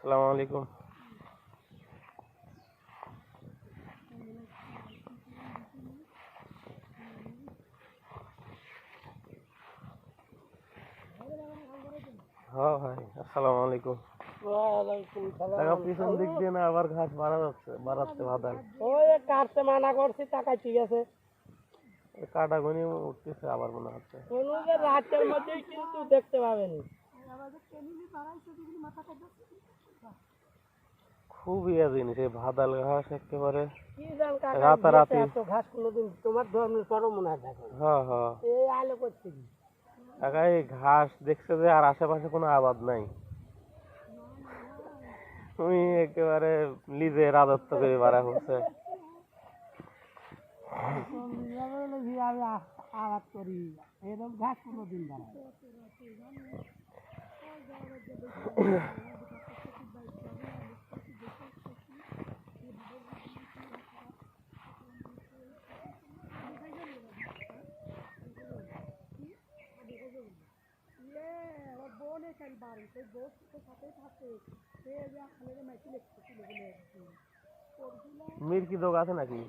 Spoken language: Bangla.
আসসালামু আলাইকুম। হ্যাঁ ভাই, আসসালামু আলাইকুম। ওয়ালাইকুম টাকা সালাম। পিছন দিক দিয়ে না আবার ঘাস বাড়াচ্ছে বাদাল। ওই কাটতে মানা করছি, টাকা ঠিক আছে। কাটা গুনি উঠতেছে আবার মনে হচ্ছে। রাতের মধ্যেই কিন্তু দেখতে পাবেন। খুব ইয়া জিনিস এই ভাদাল ঘাস একেবারে কি জান কাকা, রাতারাতি। এত ঘাস কোনোদিন তোমার ধর্মের পরও মনে হয় দেখো। হ্যাঁ হ্যাঁ এই আলো করছে কি? টাকা এই ঘাস দেখছে যে আর আশেপাশে কোনো আবাদ নাই, তুমি একেবারে লিজে রাজত্ব করে বাড়া হচ্ছে। আমি আবাদ করি, এরকম ঘাস কোনোদিন দাঁড়ায়। মির্কি দোক আছে নাকি?